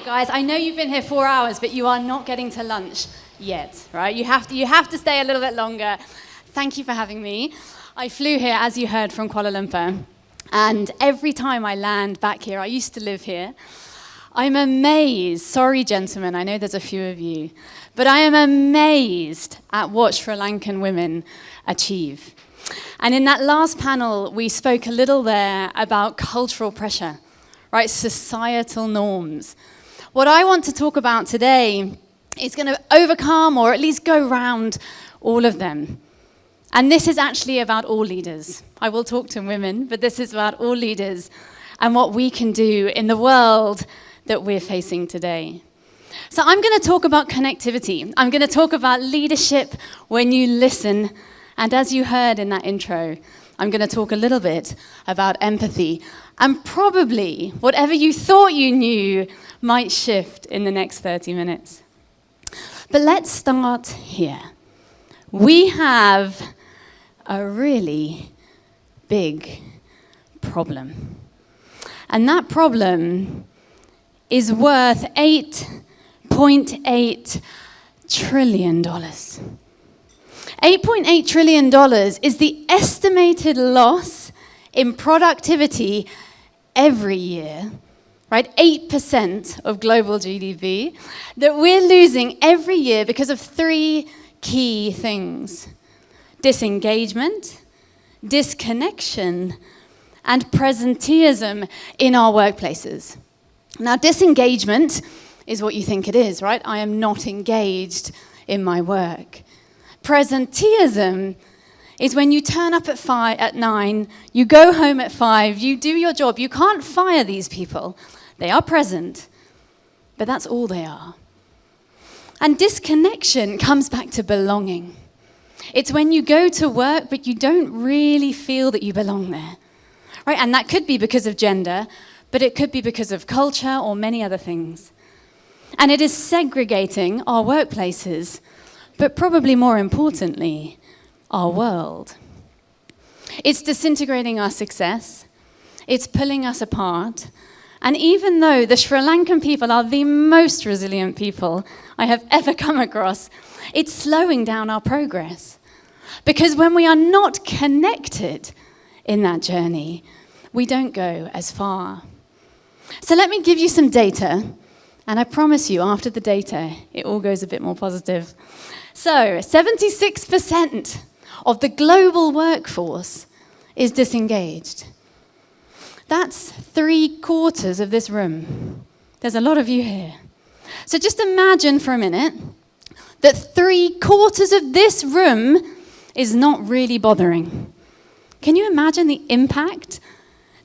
Guys, I know you've been here 4 hours, but you are not getting to lunch yet, right? You have to stay a little bit longer. Thank you for having me. I flew here, as you heard, from Kuala Lumpur, and every time I land back here, I used to live here, I'm amazed. Sorry, gentlemen, I know there's a few of you, but I am amazed at what Sri Lankan women achieve. And in that last panel, we spoke a little there about cultural pressure, right? Societal norms. What I want to talk about today is going to overcome or at least go round all of them. And this is actually about all leaders. I will talk to women, but this is about all leaders and what we can do in the world that we're facing today. So I'm going to talk about connectivity. I'm going to talk about leadership when you listen. And as you heard in that intro, I'm going to talk a little bit about empathy. And probably whatever you thought you knew might shift in the next 30 minutes. But let's start here. We have a really big problem. And that problem is worth $8.8 trillion. $8.8 trillion is the estimated loss in productivity every year, right? 8% of global GDP that we're losing every year because of three key things: disengagement, disconnection, and presenteeism in our workplaces. Now, disengagement is what you think it is, right? I am not engaged in my work. Presenteeism is when you turn up at 9, you go home at 5, you do your job. You can't fire these people. They are present, but that's all they are. And disconnection comes back to belonging. It's when you go to work, but you don't really feel that you belong there, right? And that could be because of gender, but it could be because of culture or many other things. And it is segregating our workplaces, but probably more importantly, our world. It's disintegrating our success. It's pulling us apart. And even though the Sri Lankan people are the most resilient people I have ever come across, it's slowing down our progress. Because when we are not connected in that journey, we don't go as far. So let me give you some data, and I promise you, after the data, it all goes a bit more positive. So, 76% of the global workforce is disengaged. That's 3/4 of this room. There's a lot of you here. So just imagine for a minute that 3/4 of this room is not really bothering. Can you imagine the impact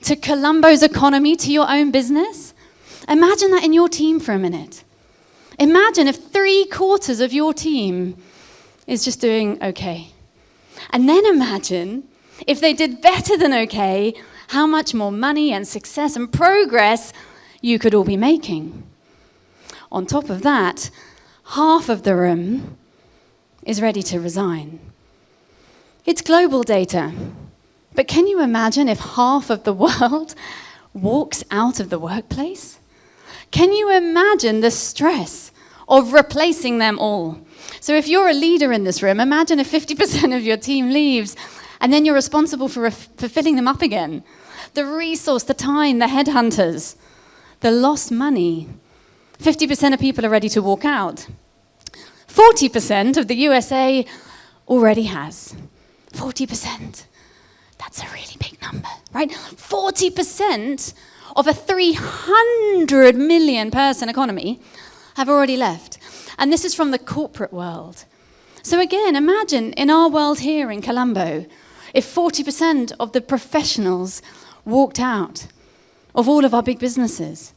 to Colombo's economy, to your own business? Imagine that in your team for a minute. Imagine if 3/4 of your team is just doing okay. And then imagine if they did better than okay, how much more money and success and progress you could all be making. On top of that, half of the room is ready to resign. It's global data, but can you imagine if half of the world walks out of the workplace? Can you imagine the stress of replacing them all? So if you're a leader in this room, imagine if 50% of your team leaves, and then you're responsible for filling them up again. The resource, the time, the headhunters, the lost money. 50% of people are ready to walk out. 40% of the USA already has. 40%. That's a really big number, right? 40% of a 300 million person economy have already left. And this is from the corporate world. So again, imagine in our world here in Colombo, if 40% of the professionals walked out of all of our big businesses.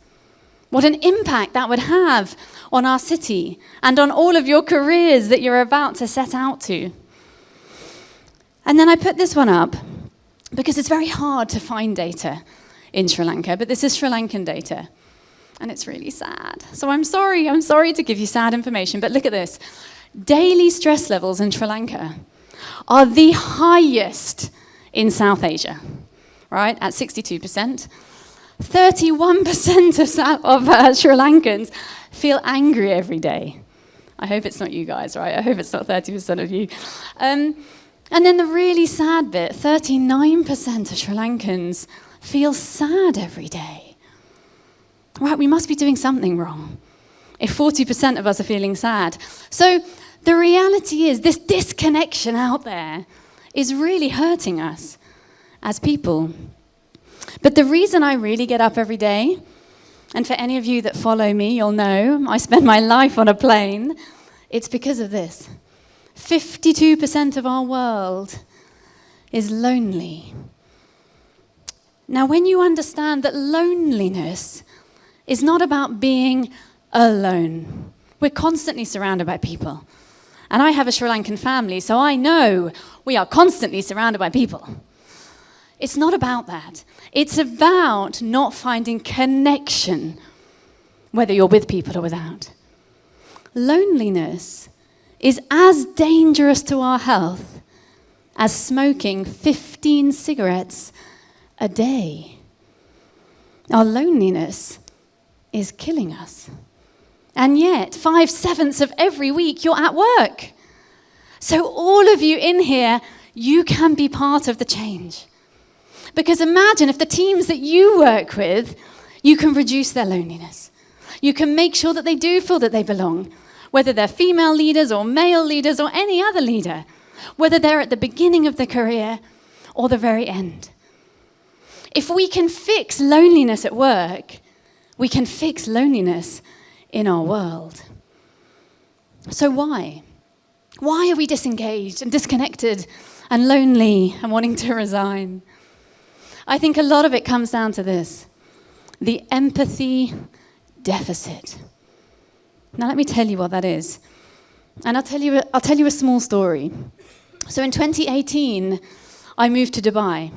What an impact that would have on our city and on all of your careers that you're about to set out to. And then I put this one up because it's very hard to find data in Sri Lanka, but this is Sri Lankan data. And it's really sad. So I'm sorry to give you sad information, but look at this. Daily stress levels in Sri Lanka are the highest in South Asia, right, at 62%. 31% of Sri Lankans feel angry every day. I hope it's not you guys, right? I hope it's not 30% of you. And then the really sad bit, 39% of Sri Lankans feel sad every day. Right, we must be doing something wrong if 40% of us are feeling sad. So the reality is this disconnection out there is really hurting us as people. But the reason I really get up every day, and for any of you that follow me, you'll know I spend my life on a plane, it's because of this. 52% of our world is lonely. Now, when you understand that loneliness is not about being alone, we're constantly surrounded by people. And I have a Sri Lankan family, so I know we are constantly surrounded by people. It's not about that. It's about not finding connection, whether you're with people or without. Loneliness is as dangerous to our health as smoking 15 cigarettes a day. Our loneliness is killing us. And yet, 5/7 of every week, you're at work. So all of you in here, you can be part of the change. Because imagine if the teams that you work with, you can reduce their loneliness. You can make sure that they do feel that they belong, whether they're female leaders or male leaders or any other leader, whether they're at the beginning of their career or the very end. If we can fix loneliness at work, we can fix loneliness in our world. So why? Why are we disengaged and disconnected and lonely and wanting to resign? I think a lot of it comes down to this: the empathy deficit. Now let me tell you what that is. And I'll tell you a small story. So in 2018, I moved to Dubai.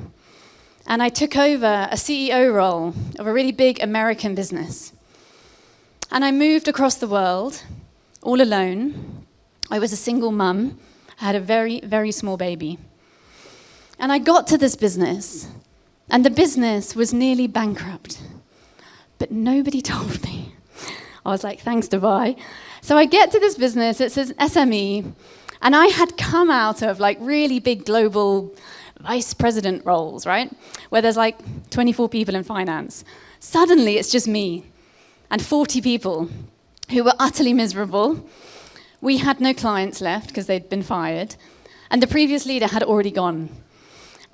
And I took over a CEO role of a really big American business. And I moved across the world, all alone. I was a single mum. I had a very, very small baby. And I got to this business, and the business was nearly bankrupt. But nobody told me. I was like, thanks, Dubai. So I get to this business, it's an SME, and I had come out of like really big global vice president roles, right? Where there's like 24 people in finance. Suddenly it's just me and 40 people who were utterly miserable. We had no clients left because they'd been fired, and the previous leader had already gone.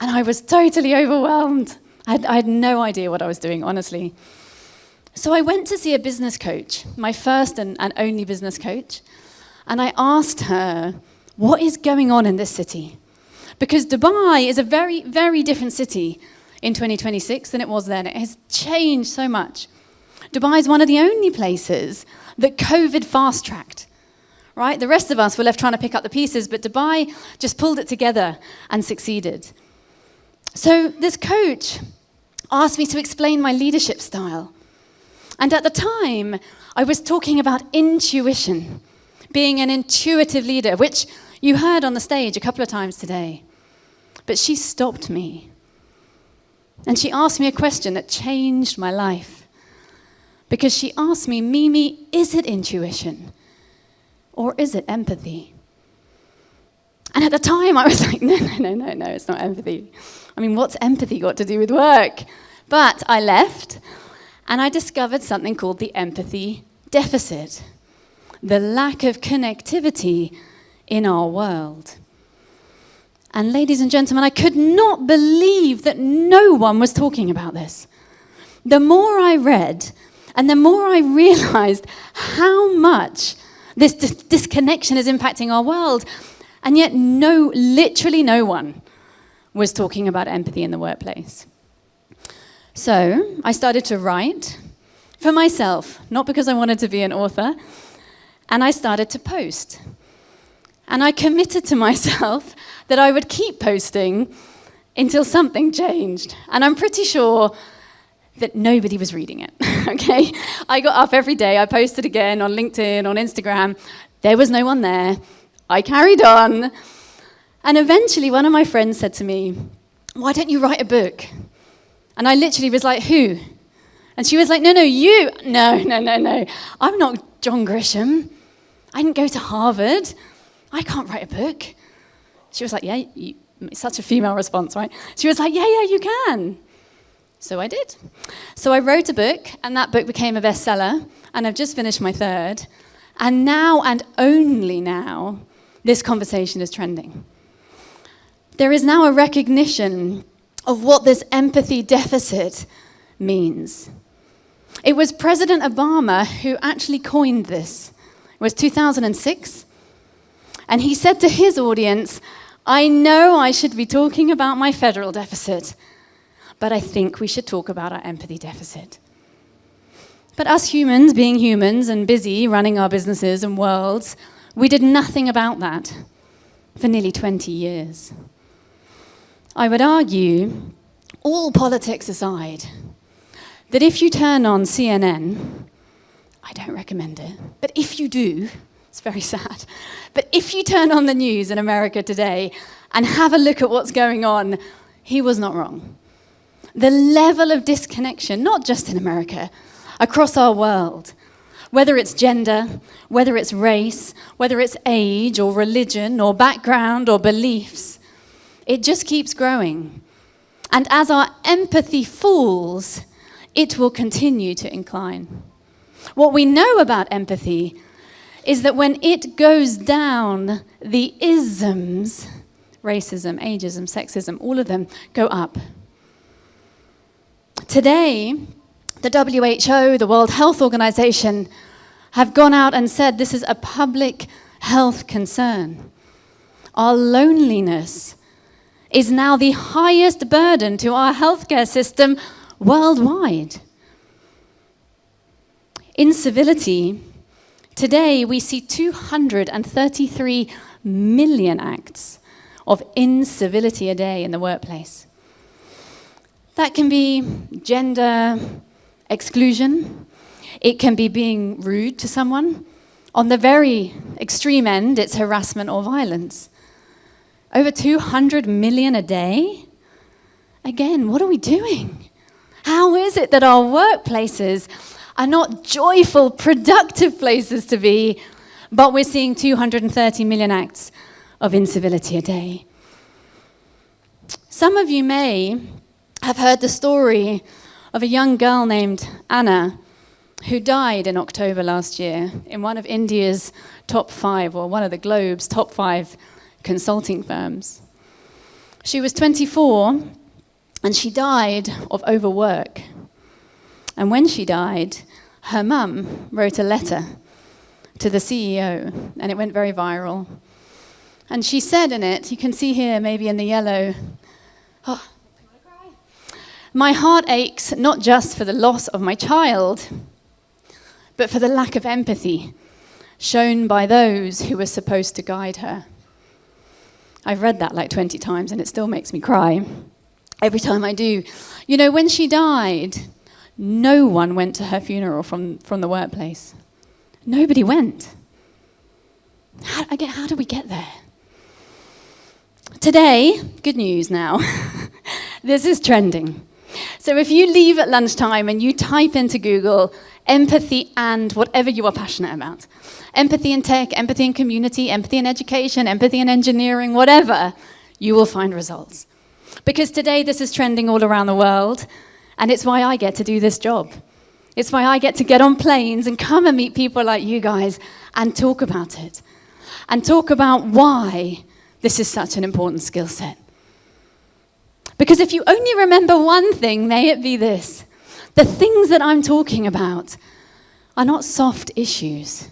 And I was totally overwhelmed. I had no idea what I was doing, honestly. So I went to see a business coach, my first and only business coach, and I asked her, what is going on in this city? Because Dubai is a very, very different city in 2026 than it was then. It has changed so much. Dubai is one of the only places that COVID fast-tracked, right? The rest of us were left trying to pick up the pieces, but Dubai just pulled it together and succeeded. So this coach asked me to explain my leadership style. And at the time, I was talking about intuition, being an intuitive leader, which you heard on the stage a couple of times today. But she stopped me. And she asked me a question that changed my life. Because she asked me, Mimi, is it intuition? Or is it empathy? And at the time, I was like, no, it's not empathy. I mean, what's empathy got to do with work? But I left, and I discovered something called the empathy deficit, the lack of connectivity in our world. And ladies and gentlemen, I could not believe that no one was talking about this. The more I read, and the more I realized how much this disconnection is impacting our world, and yet literally no one was talking about empathy in the workplace. So I started to write for myself, not because I wanted to be an author, and I started to post. And I committed to myself that I would keep posting until something changed. And I'm pretty sure that nobody was reading it, okay? I got up every day, I posted again on LinkedIn, on Instagram. There was no one there. I carried on. And eventually one of my friends said to me, why don't you write a book? And I literally was like, who? And she was like, no, you. No. I'm not John Grisham. I didn't go to Harvard. I can't write a book. She was like, yeah, such a female response, right? She was like, yeah, you can. So I did. So I wrote a book, and that book became a bestseller, and I've just finished my third. And now, and only now, this conversation is trending. There is now a recognition of what this empathy deficit means. It was President Obama who actually coined this. It was 2006. And he said to his audience, I know I should be talking about my federal deficit, but I think we should talk about our empathy deficit. But us humans, being humans and busy running our businesses and worlds, we did nothing about that for nearly 20 years. I would argue, all politics aside, that if you turn on CNN, I don't recommend it, but if you do, it's very sad, but if you turn on the news in America today and have a look at what's going on, he was not wrong. The level of disconnection, not just in America, across our world, whether it's gender, whether it's race, whether it's age or religion or background or beliefs, it just keeps growing. And as our empathy falls, it will continue to incline. What we know about empathy is that when it goes down, the isms, racism, ageism, sexism, all of them go up. Today, the WHO, the World Health Organization, have gone out and said this is a public health concern. Our loneliness is now the highest burden to our healthcare system worldwide. Incivility. Today, we see 233 million acts of incivility a day in the workplace. That can be gender exclusion. It can be being rude to someone. On the very extreme end, it's harassment or violence. Over 200 million a day? Again, what are we doing? How is it that our workplaces are not joyful, productive places to be, but we're seeing 230 million acts of incivility a day? Some of you may have heard the story of a young girl named Anna who died in October last year in one of India's top 5, or one of the globe's top 5 consulting firms. She was 24 and she died of overwork. And when she died, her mum wrote a letter to the CEO, and it went very viral. And she said in it, you can see here maybe in the yellow, oh, my heart aches not just for the loss of my child, but for the lack of empathy shown by those who were supposed to guide her. I've read that like 20 times and it still makes me cry every time I do. You know, when she died, no one went to her funeral from the workplace. Nobody went. How do we get there? Today, good news now, this is trending. So if you leave at lunchtime and you type into Google empathy and whatever you are passionate about, empathy in tech, empathy in community, empathy in education, empathy in engineering, whatever, you will find results. Because today this is trending all around the world, and it's why I get to do this job. It's why I get to get on planes and come and meet people like you guys and talk about it. And talk about why this is such an important skill set. Because if you only remember one thing, may it be this: the things that I'm talking about are not soft issues.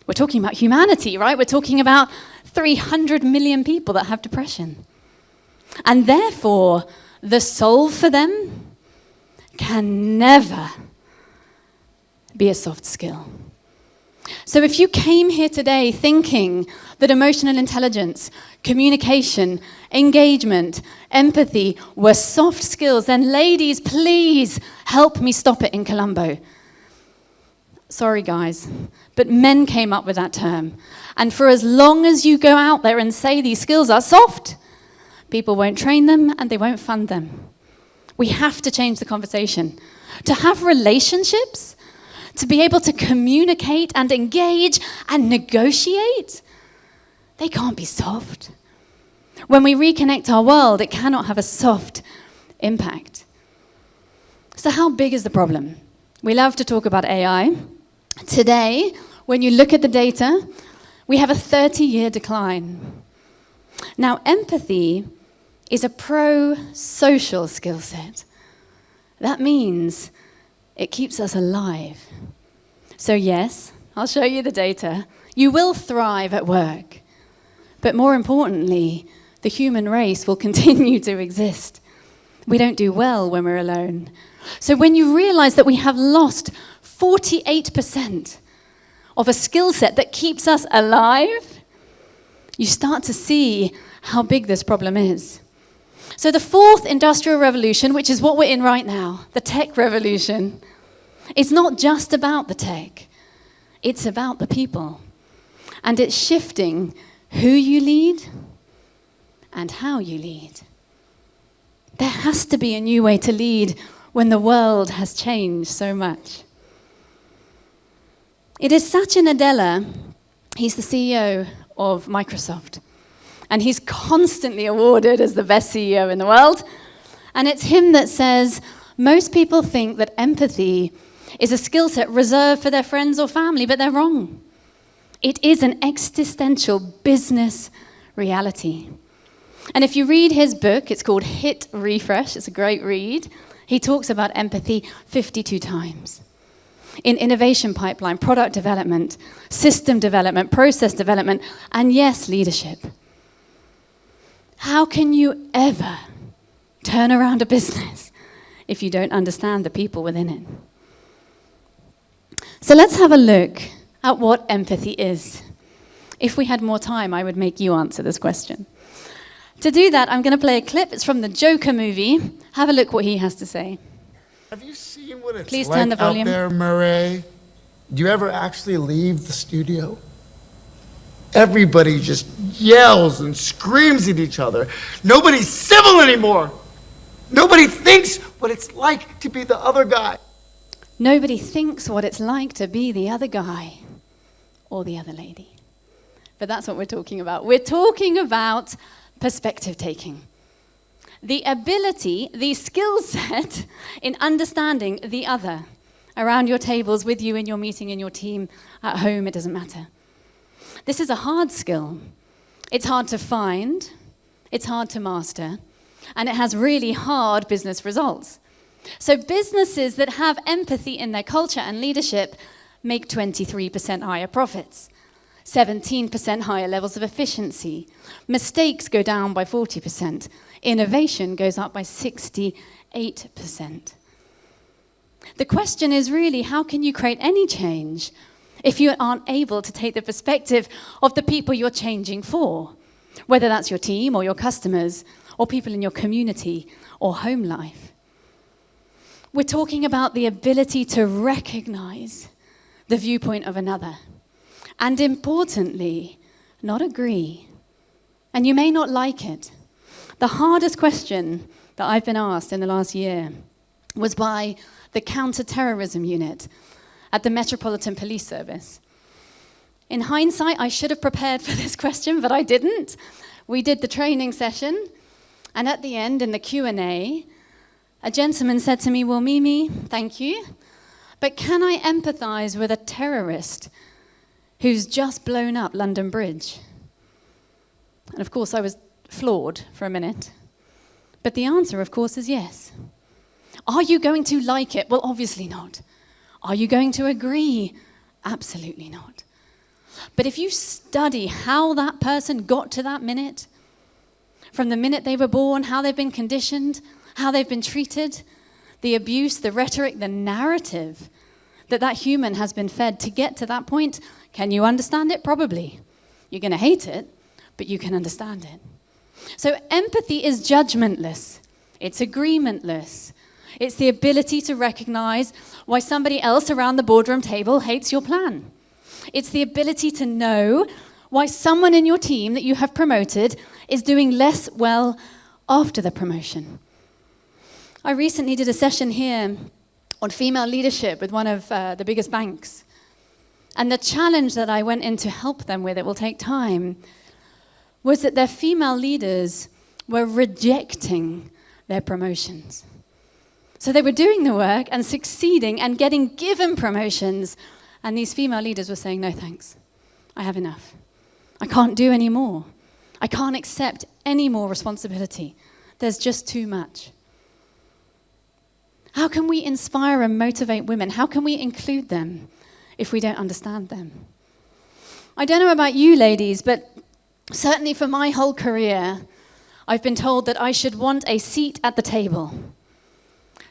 We're talking about humanity, right? We're talking about 300 million people that have depression. And therefore, the solve for them can never be a soft skill. So if you came here today thinking that emotional intelligence, communication, engagement, empathy were soft skills, then ladies, please help me stop it in Colombo. Sorry, guys, but men came up with that term. And for as long as you go out there and say these skills are soft, people won't train them and they won't fund them. We have to change the conversation. to have relationships, to be able to communicate and engage and negotiate. They can't be soft. When we reconnect our world, it cannot have a soft impact. So how big is the problem? We love to talk about AI. Today, when you look at the data, we have a 30-year decline. Now, empathy is a pro-social skill set. That means it keeps us alive. So yes, I'll show you the data. You will thrive at work. But more importantly, the human race will continue to exist. We don't do well when we're alone. So when you realize that we have lost 48% of a skill set that keeps us alive, you start to see how big this problem is. So the fourth industrial revolution, which is what we're in right now, the tech revolution, it's not just about the tech. It's about the people. And it's shifting who you lead and how you lead. There has to be a new way to lead when the world has changed so much. It is Satya Nadella, he's the CEO of Microsoft, and he's constantly awarded as the best CEO in the world. And it's him that says, most people think that empathy is a skill set reserved for their friends or family, but they're wrong. It is an existential business reality. And if you read his book, it's called Hit Refresh, it's a great read. He talks about empathy 52 times. In innovation pipeline, product development, system development, process development, and yes, leadership. How can you ever turn around a business if you don't understand the people within it? So let's have a look at what empathy is. If we had more time, I would make you answer this question. To do that, I'm going to play a clip. It's from the Joker movie. Have a look what he has to say. Have you seen what it's Please like turn the volume. out there, Murray? Do you ever actually leave the studio? Everybody just yells and screams at each other. Nobody's civil anymore. Nobody thinks what it's like to be the other guy. Nobody thinks what it's like to be the other guy or the other lady. But that's what we're talking about. We're talking about perspective taking. The ability, the skill set in understanding the other around your tables, with you in your meeting, in your team, at home, it doesn't matter. This is a hard skill. It's hard to find, it's hard to master, and it has really hard business results. So businesses that have empathy in their culture and leadership make 23% higher profits, 17% higher levels of efficiency. Mistakes go down by 40%. Innovation goes up by 68%. The question is really, how can you create any change if you aren't able to take the perspective of the people you're changing for, whether that's your team or your customers or people in your community or home life? We're talking about the ability to recognize the viewpoint of another and, importantly, not agree. And you may not like it. The hardest question that I've been asked in the last year was by the counter-terrorism unit at the Metropolitan Police Service. In hindsight, I should have prepared for this question, but I didn't. We did the training session, and at the end, in the Q&A, a gentleman said to me, well, Mimi, thank you, but can I empathize with a terrorist who's just blown up London Bridge? And of course, I was floored for a minute. But the answer, of course, is yes. Are you going to like it? Well, obviously not. Are you going to agree? Absolutely not. But if you study how that person got to that minute, from the minute they were born, how they've been conditioned, how they've been treated, the abuse, the rhetoric, the narrative that human has been fed to get to that point, can you understand it? Probably. You're going to hate it, but you can understand it. So empathy is judgmentless. It's agreementless. It's the ability to recognize why somebody else around the boardroom table hates your plan. It's the ability to know why someone in your team that you have promoted is doing less well after the promotion. I recently did a session here on female leadership with one of the biggest banks. And the challenge that I went in to help them with, it will take time, was that their female leaders were rejecting their promotions. So they were doing the work and succeeding and getting given promotions, and these female leaders were saying, no thanks, I have enough. I can't do any more. I can't accept any more responsibility. There's just too much. How can we inspire and motivate women? How can we include them if we don't understand them? I don't know about you ladies, but certainly for my whole career, I've been told that I should want a seat at the table.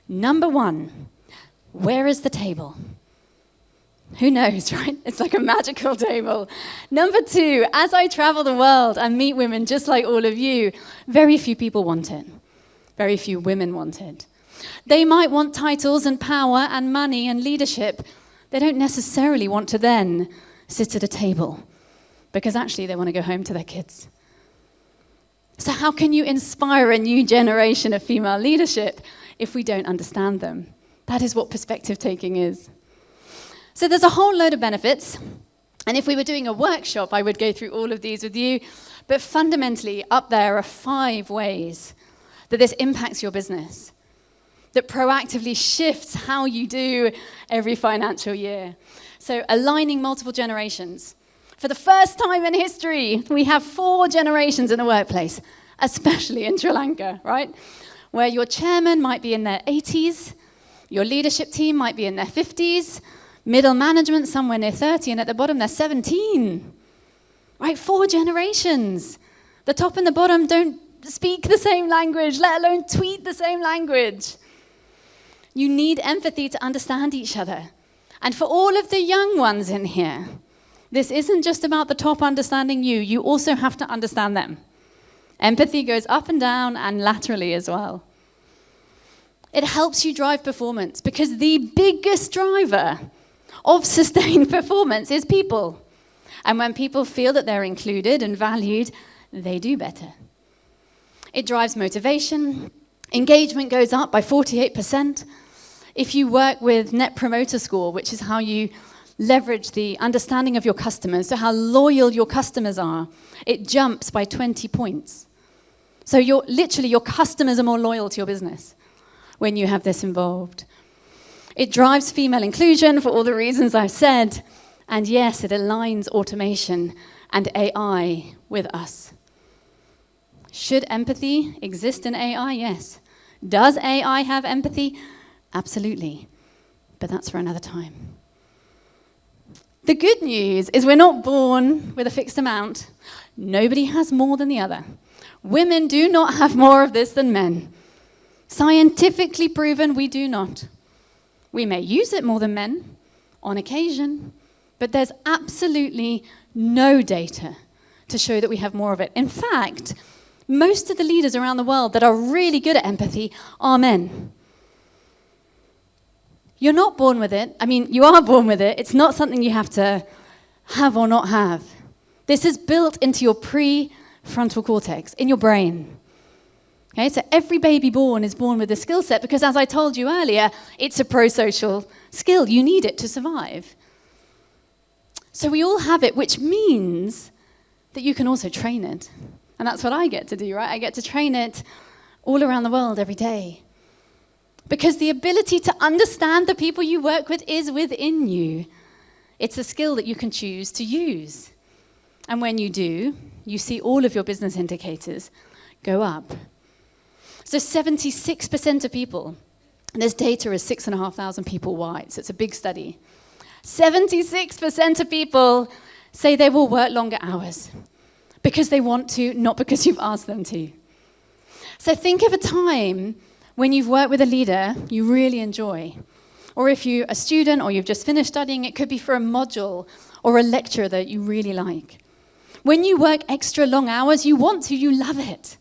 Number one, where is the table? Who knows, right? It's like a magical table. Number two, as I travel the world and meet women just like all of you, very few people want it. Very few women want it. They might want titles and power and money and leadership. They don't necessarily want to then sit at a table because actually they want to go home to their kids. So how can you inspire a new generation of female leadership if we don't understand them? That is what perspective taking is. So there's a whole load of benefits. And if we were doing a workshop, I would go through all of these with you. But fundamentally, up there are 5 ways that this impacts your business, that proactively shifts how you do every financial year. So aligning multiple generations. For the first time in history, we have 4 generations in the workplace, especially in Sri Lanka, right? Where your chairman might be in their 80s, your leadership team might be in their 50s, middle management somewhere near 30, and at the bottom they're 17. Right, 4 generations. The top and the bottom don't speak the same language, let alone tweet the same language. You need empathy to understand each other. And for all of the young ones in here, this isn't just about the top understanding you, you also have to understand them. Empathy goes up and down and laterally as well. It helps you drive performance because the biggest driver of sustained performance is people. And when people feel that they're included and valued, they do better. It drives motivation. Engagement goes up by 48%. If you work with Net Promoter Score, which is how you leverage the understanding of your customers, so how loyal your customers are, it jumps by 20 points. So your customers are more loyal to your business when you have this involved. It drives female inclusion for all the reasons I've said. And yes, it aligns automation and AI with us. Should empathy exist in AI? Yes. Does AI have empathy? Absolutely. But that's for another time. The good news is we're not born with a fixed amount. Nobody has more than the other. Women do not have more of this than men. Scientifically proven, we do not. We may use it more than men on occasion, but there's absolutely no data to show that we have more of it. In fact, most of the leaders around the world that are really good at empathy are men. You're not born with it. I mean, you are born with it. It's not something you have to have or not have. This is built into your prefrontal cortex, in your brain. Okay, so every baby born is born with a skill set because, as I told you earlier, it's a pro-social skill. You need it to survive. So we all have it, which means that you can also train it. And that's what I get to do, right? I get to train it all around the world every day. Because the ability to understand the people you work with is within you. It's a skill that you can choose to use. And when you do, you see all of your business indicators go up. So 76% of people, and this data is 6,500 people wide, so it's a big study. 76% of people say they will work longer hours because they want to, not because you've asked them to. So think of a time when you've worked with a leader you really enjoy. Or if you're a student or you've just finished studying, it could be for a module or a lecture that you really like. When you work extra long hours, you want to, you love it.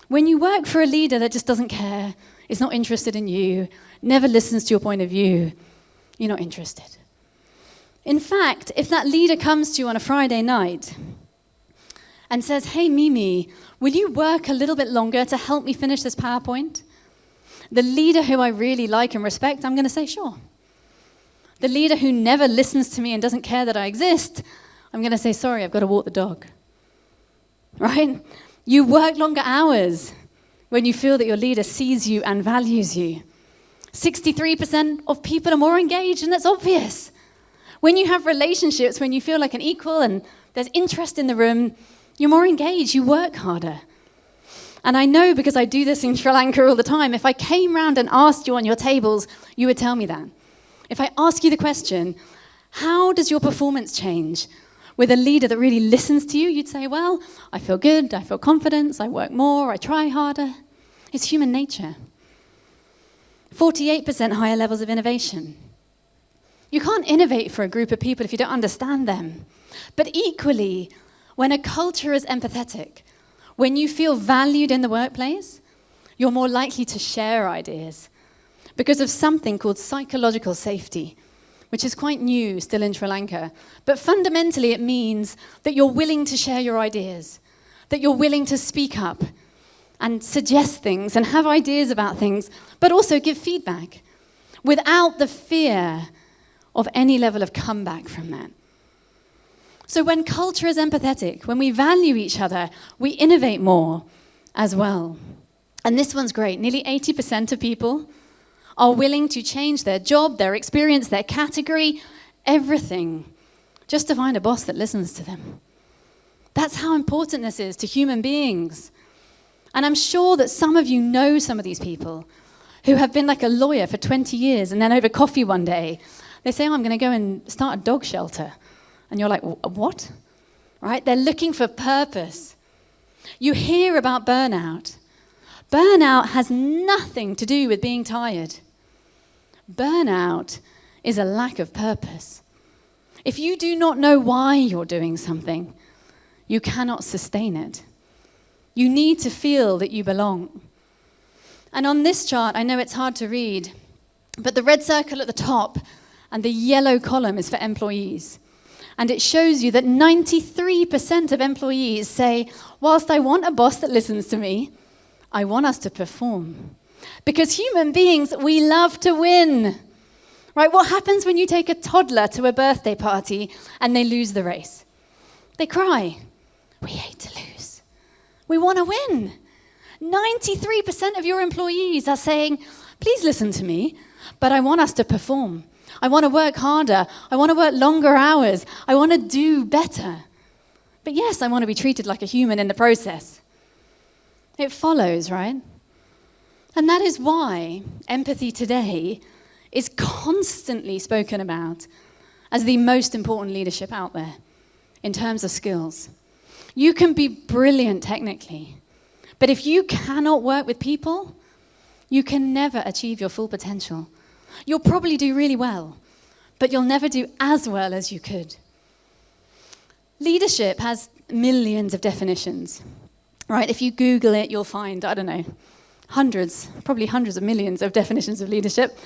When you work for a leader that just doesn't care, is not interested in you, never listens to your point of view, you're not interested. In fact, if that leader comes to you on a Friday night and says, hey, Mimi, will you work a little bit longer to help me finish this PowerPoint? The leader who I really like and respect, I'm going to say, sure. The leader who never listens to me and doesn't care that I exist, I'm going to say, sorry, I've got to walk the dog. Right? You work longer hours when you feel that your leader sees you and values you. 63% of people are more engaged, and that's obvious. When you have relationships, when you feel like an equal and there's interest in the room, you're more engaged, you work harder. And I know, because I do this in Sri Lanka all the time, if I came round and asked you on your tables, you would tell me that. If I ask you the question, how does your performance change with a leader that really listens to you, you'd say, well, I feel good, I feel confidence, I work more, I try harder. It's human nature. 48% higher levels of innovation. You can't innovate for a group of people if you don't understand them. But equally, when a culture is empathetic, when you feel valued in the workplace, you're more likely to share ideas because of something called psychological safety, which is quite new still in Sri Lanka. But fundamentally, it means that you're willing to share your ideas, that you're willing to speak up and suggest things and have ideas about things, but also give feedback without the fear of any level of comeback from that. So when culture is empathetic, when we value each other, we innovate more as well. And this one's great. Nearly 80% of people are willing to change their job, their experience, their category, everything, just to find a boss that listens to them. That's how important this is to human beings. And I'm sure that some of you know some of these people who have been like a lawyer for 20 years, and then over coffee one day, they say, oh, I'm going to go and start a dog shelter. And you're like, what? Right? They're looking for purpose. You hear about burnout. Burnout has nothing to do with being tired. Burnout is a lack of purpose. If you do not know why you're doing something, you cannot sustain it. You need to feel that you belong. And on this chart, I know it's hard to read, but the red circle at the top and the yellow column is for employees. And it shows you that 93% of employees say, whilst I want a boss that listens to me, I want us to perform. Because human beings, we love to win. Right? What happens when you take a toddler to a birthday party and they lose the race? They cry. We hate to lose. We want to win. 93% of your employees are saying, please listen to me, but I want us to perform. I want to work harder. I want to work longer hours. I want to do better. But yes, I want to be treated like a human in the process. It follows, right? And that is why empathy today is constantly spoken about as the most important leadership out there in terms of skills. You can be brilliant technically, but if you cannot work with people, you can never achieve your full potential. You'll probably do really well, but you'll never do as well as you could. Leadership has millions of definitions, right? If you Google it, you'll find, I don't know, probably hundreds of millions of definitions of leadership.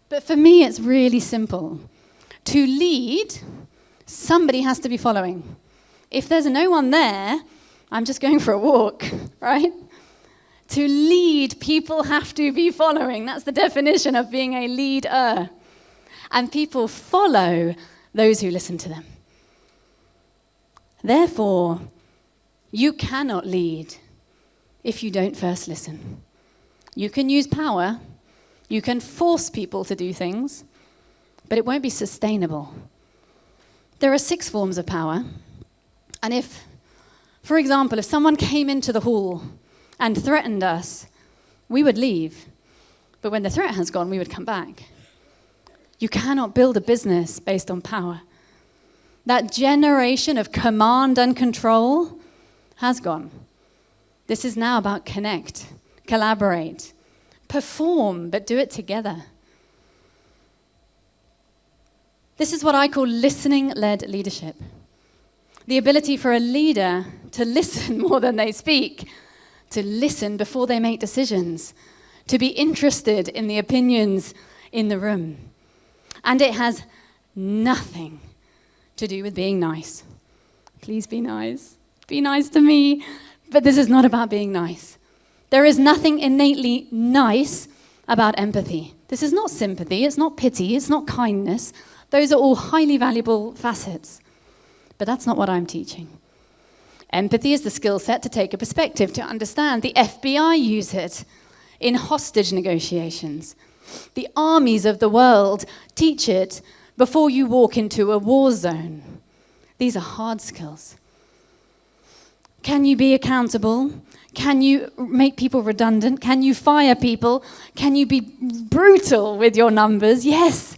But for me, it's really simple. To lead, somebody has to be following. If there's no one there, I'm just going for a walk, right? To lead, people have to be following. That's the definition of being a leader. And people follow those who listen to them. Therefore, you cannot lead if you don't first listen. You can use power, you can force people to do things, but it won't be sustainable. There are 6 forms of power, and if, for example, if someone came into the hall and threatened us, we would leave, but when the threat has gone, we would come back. You cannot build a business based on power. That generation of command and control has gone. This is now about connect, collaborate, perform, but do it together. This is what I call listening-led leadership. The ability for a leader to listen more than they speak, to listen before they make decisions, to be interested in the opinions in the room. And it has nothing to do with being nice. Please be nice. Be nice to me. But this is not about being nice. There is nothing innately nice about empathy. This is not sympathy, it's not pity, it's not kindness. Those are all highly valuable facets. But that's not what I'm teaching. Empathy is the skill set to take a perspective, to understand. The FBI use it in hostage negotiations. The armies of the world teach it before you walk into a war zone. These are hard skills. Can you be accountable? Can you make people redundant? Can you fire people? Can you be brutal with your numbers? Yes.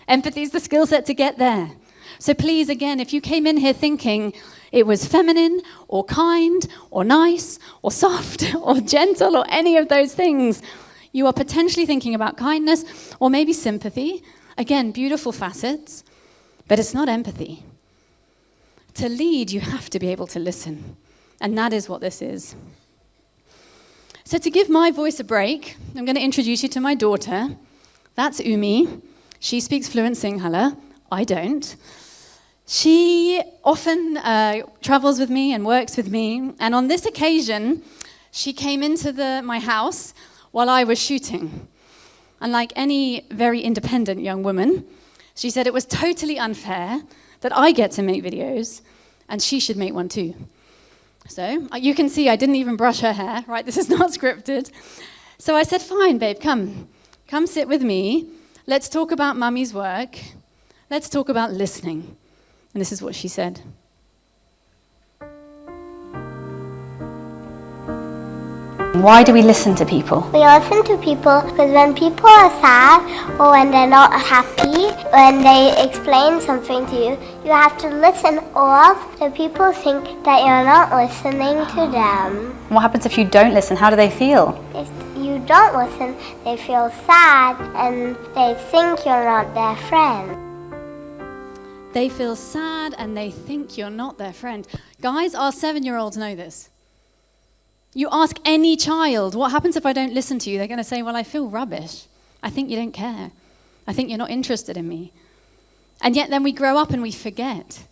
Empathy is the skill set to get there. So please, again, if you came in here thinking it was feminine or kind or nice or soft or gentle or any of those things, you are potentially thinking about kindness or maybe sympathy. Again, beautiful facets, but it's not empathy. To lead, you have to be able to listen. And that is what this is. So to give my voice a break, I'm going to introduce you to my daughter. That's Umi. She speaks fluent Sinhala. I don't. She often travels with me and works with me. And on this occasion, she came into my house while I was shooting. And like any very independent young woman, she said it was totally unfair that I get to make videos and she should make one too. So you can see I didn't even brush her hair, right? This is not scripted. So I said, fine, babe, come sit with me. Let's talk about mummy's work. Let's talk about listening. And this is what she said. Why do we listen to people? We listen to people because when people are sad or when they're not happy, when they explain something to you, you have to listen or else the people think that you're not listening to them. What happens if you don't listen? How do they feel? If you don't listen, they feel sad and they think you're not their friend. They feel sad and they think you're not their friend. Guys, our 7-year-olds know this. You ask any child, what happens if I don't listen to you? They're going to say, well, I feel rubbish. I think you don't care. I think you're not interested in me. And yet then we grow up and we forget.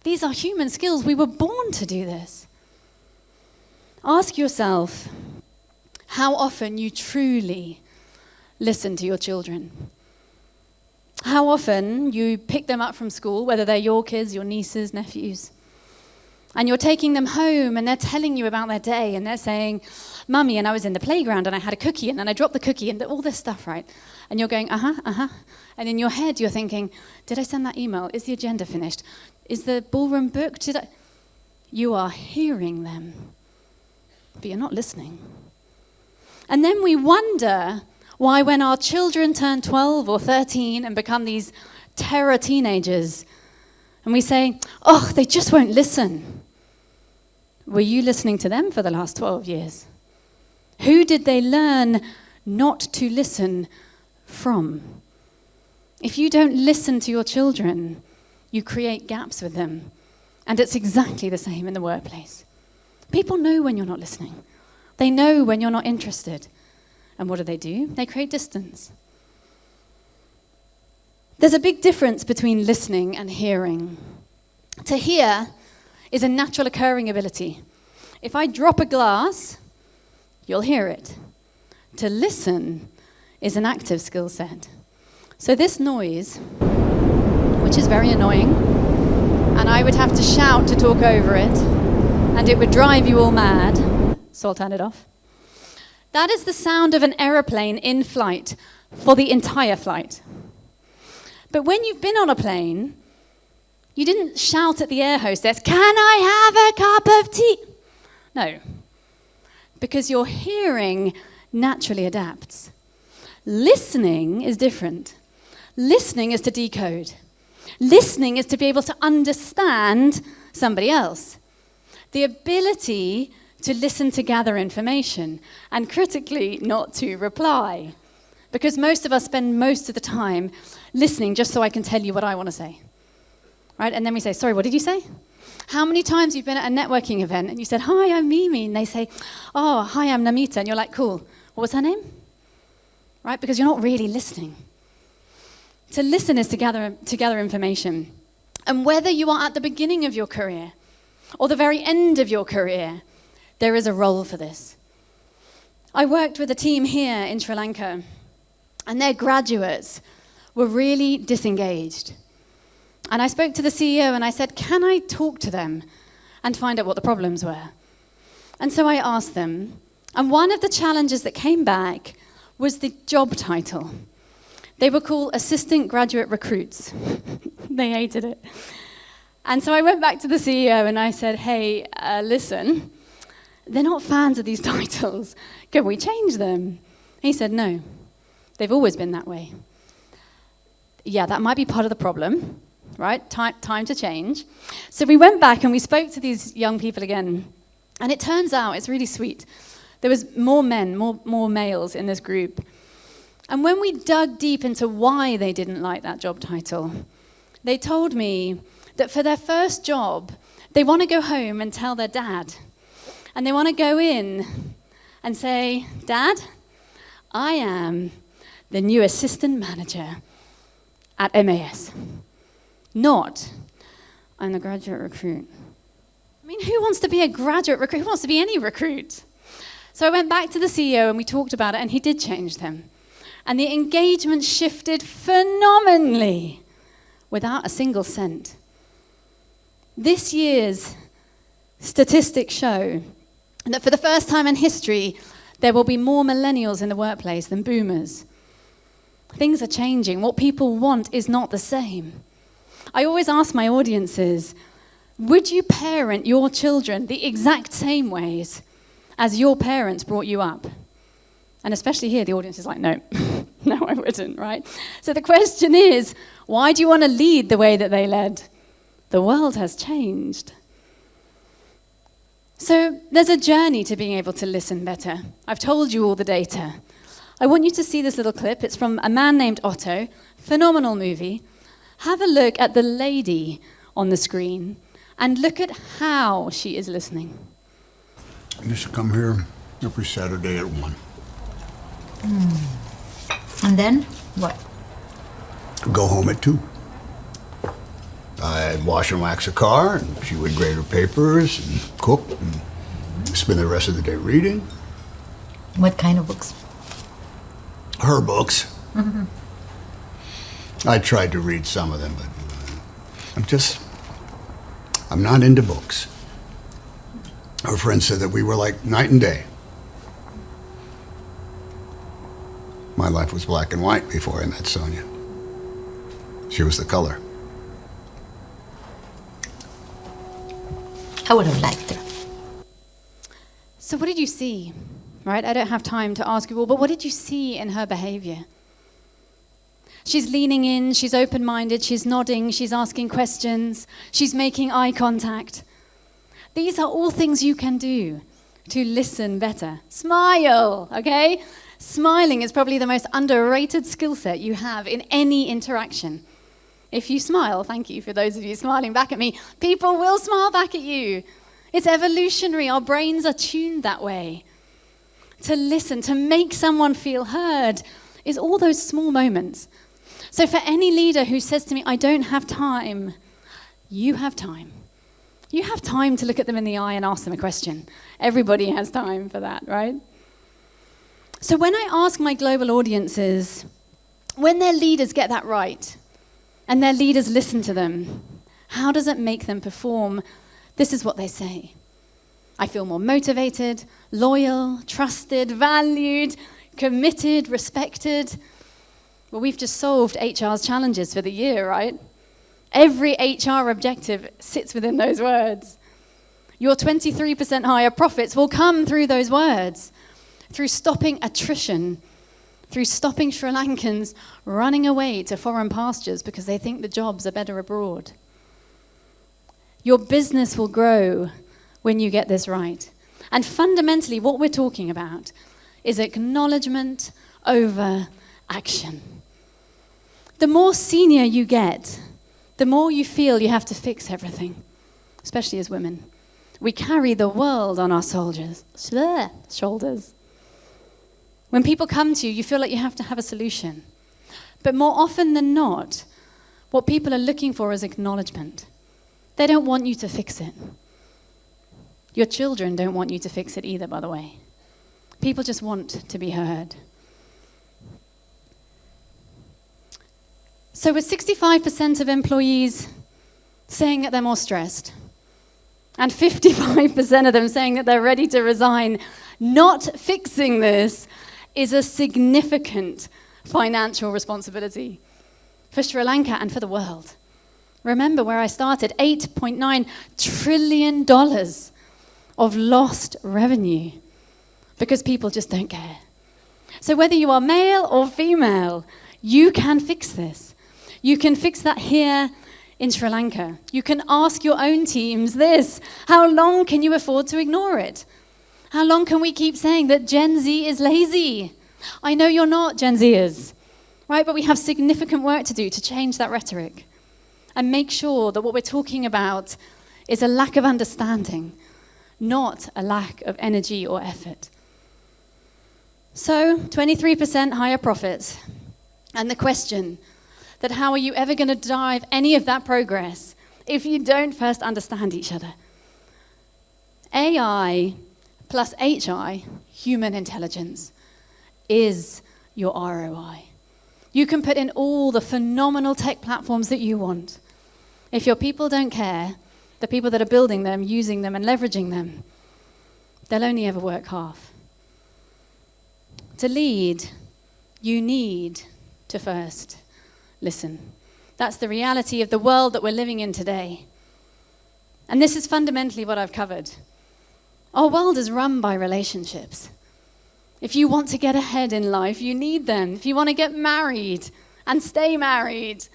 These are human skills. We were born to do this. Ask yourself how often you truly listen to your children. How often you pick them up from school, whether they're your kids, your nieces, nephews, and you're taking them home and they're telling you about their day and they're saying, Mummy, and I was in the playground and I had a cookie and then I dropped the cookie and all this stuff, right? And you're going, And in your head you're thinking, did I send that email? Is the agenda finished? Is the ballroom booked? You are hearing them, but you're not listening. And then we wonder why when our children turn 12 or 13 and become these terror teenagers, and we say, oh, they just won't listen. Were you listening to them for the last 12 years? Who did they learn not to listen from? If you don't listen to your children, you create gaps with them. And it's exactly the same in the workplace. People know when you're not listening. They know when you're not interested. And what do? They create distance. There's a big difference between listening and hearing. To hear is a natural occurring ability. If I drop a glass, you'll hear it. To listen is an active skill set. So this noise, which is very annoying, and I would have to shout to talk over it, and it would drive you all mad, so I'll turn it off. That is the sound of an aeroplane in flight for the entire flight. But when you've been on a plane, you didn't shout at the air hostess, can I have a cup of tea? No, because your hearing naturally adapts. Listening is different. Listening is to decode. Listening is to be able to understand somebody else. The ability to listen to gather information, and critically not to reply. Because most of us spend most of the time listening just so I can tell you what I want to say. Right? And then we say, sorry, what did you say? How many times you've been at a networking event and you said, hi, I'm Mimi, and they say, oh, hi, I'm Namita, and you're like, cool. What was her name? Right? Because you're not really listening. To listen is to gather information. And whether you are at the beginning of your career or the very end of your career, there is a role for this. I worked with a team here in Sri Lanka and their graduates were really disengaged. And I spoke to the CEO and I said, can I talk to them and find out what the problems were? And so I asked them, and one of the challenges that came back was the job title. They were called assistant graduate recruits. They hated it. And so I went back to the CEO and I said, hey, listen, they're not fans of these titles. Can we change them? He said, no, they've always been that way. Yeah, that might be part of the problem, right? Time to change. So we went back and we spoke to these young people again. And it turns out, it's really sweet, there was more men, more males in this group. And when we dug deep into why they didn't like that job title, they told me that for their first job, they want to go home and tell their dad. And they want to go in and say, Dad, I am the new assistant manager at MAS. Not, I'm the graduate recruit. I mean, who wants to be a graduate recruit? Who wants to be any recruit? So I went back to the CEO and we talked about it, and he did change them. And the engagement shifted phenomenally without a single cent. This year's statistics show that for the first time in history, there will be more millennials in the workplace than boomers. Things are changing. What people want is not the same. I always ask my audiences, would you parent your children the exact same ways as your parents brought you up? And especially here, the audience is like, no, no, I wouldn't, right? So the question is, why do you want to lead the way that they led? The world has changed. So there's a journey to being able to listen better. I've told you all the data. I want you to see this little clip. It's from A Man Named Otto, phenomenal movie. Have a look at the lady on the screen and look at how she is listening. I used to come here every Saturday at 1. And then what? Go home at 2. I'd wash and wax a car, and she would grade her papers and cook and spend the rest of the day reading. What kind of books? Her books. I tried to read some of them, but I'm not into books. Her friend said that we were like night and day. My life was black and white before I met Sonia. She was the color. I would have liked her. So what did you see? Right? I don't have time to ask you all, but what did you see in her behavior? She's leaning in, she's open-minded, she's nodding, she's asking questions, she's making eye contact. These are all things you can do to listen better. Smile, okay? Smiling is probably the most underrated skill set you have in any interaction. If you smile, thank you for those of you smiling back at me, people will smile back at you. It's evolutionary. Our brains are tuned that way. To listen, to make someone feel heard, is all those small moments. So for any leader who says to me, I don't have time, you have time. You have time to look at them in the eye and ask them a question. Everybody has time for that, right? So when I ask my global audiences, when their leaders get that right, and their leaders listen to them, how does it make them perform? This is what they say. I feel more motivated, loyal, trusted, valued, committed, respected. Well, we've just solved HR's challenges for the year, right? Every HR objective sits within those words. Your 23% higher profits will come through those words, through stopping attrition, through stopping Sri Lankans running away to foreign pastures because they think the jobs are better abroad. Your business will grow when you get this right. And fundamentally, what we're talking about is acknowledgement over action. The more senior you get, the more you feel you have to fix everything, especially as women. We carry the world on our shoulders. When people come to you, you feel like you have to have a solution. But more often than not, what people are looking for is acknowledgement. They don't want you to fix it. Your children don't want you to fix it either, by the way. People just want to be heard. So with 65% of employees saying that they're more stressed, and 55% of them saying that they're ready to resign, not fixing this is a significant financial responsibility for Sri Lanka and for the world. Remember where I started, $8.9 trillion of lost revenue because people just don't care. So whether you are male or female, you can fix this. You can fix that here in Sri Lanka. You can ask your own teams this: how long can you afford to ignore it? How long can we keep saying that Gen Z is lazy? I know you're not Gen Zers, right? But we have significant work to do to change that rhetoric and make sure that what we're talking about is a lack of understanding, not a lack of energy or effort. So, 23% higher profits. And the question that how are you ever going to drive any of that progress if you don't first understand each other? AI plus HI, human intelligence, is your ROI. You can put in all the phenomenal tech platforms that you want. If your people don't care, the people that are building them, using them, and leveraging them, they'll only ever work half. To lead, you need to first listen. That's the reality of the world that we're living in today. And this is fundamentally what I've covered. Our world is run by relationships. If you want to get ahead in life, you need them. If you want to get married and stay married,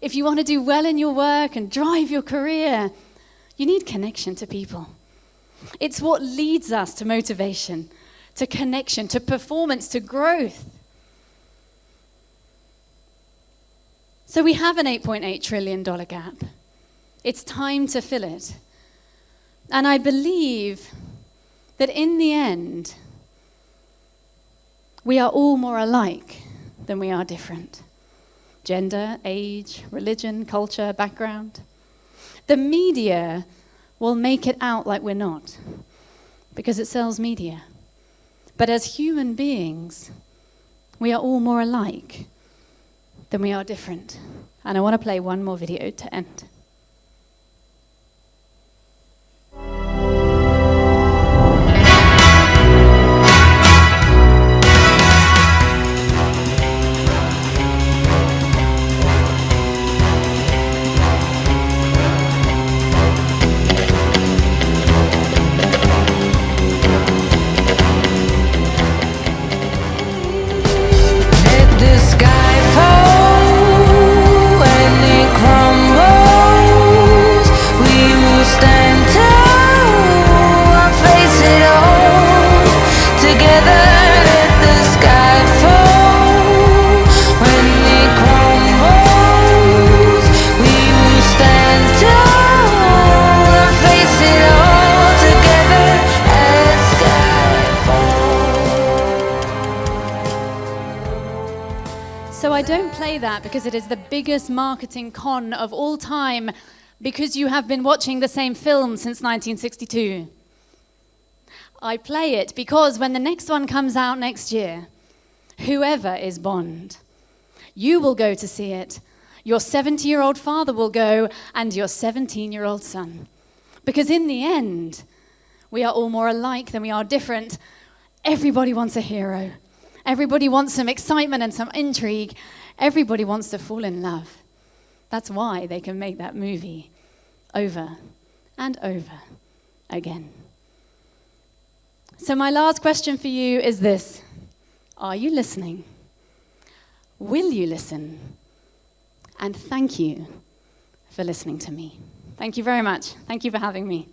if you want to do well in your work and drive your career, you need connection to people. It's what leads us to motivation, to connection, to performance, to growth. So we have an $8.8 trillion gap. It's time to fill it. And I believe that in the end, we are all more alike than we are different. Gender, age, religion, culture, background. The media will make it out like we're not, because it sells media. But as human beings, we are all more alike than we are different. And I want to play one more video to end. So I don't play that because it is the biggest marketing con of all time, because you have been watching the same film since 1962. I play it because when the next one comes out next year, whoever is Bond, you will go to see it. Your 70-year-old father will go, and your 17-year-old son. Because in the end, we are all more alike than we are different. Everybody wants a hero. Everybody wants some excitement and some intrigue. Everybody wants to fall in love. That's why they can make that movie over and over again. So my last question for you is this: are you listening? Will you listen? And thank you for listening to me. Thank you very much. Thank you for having me.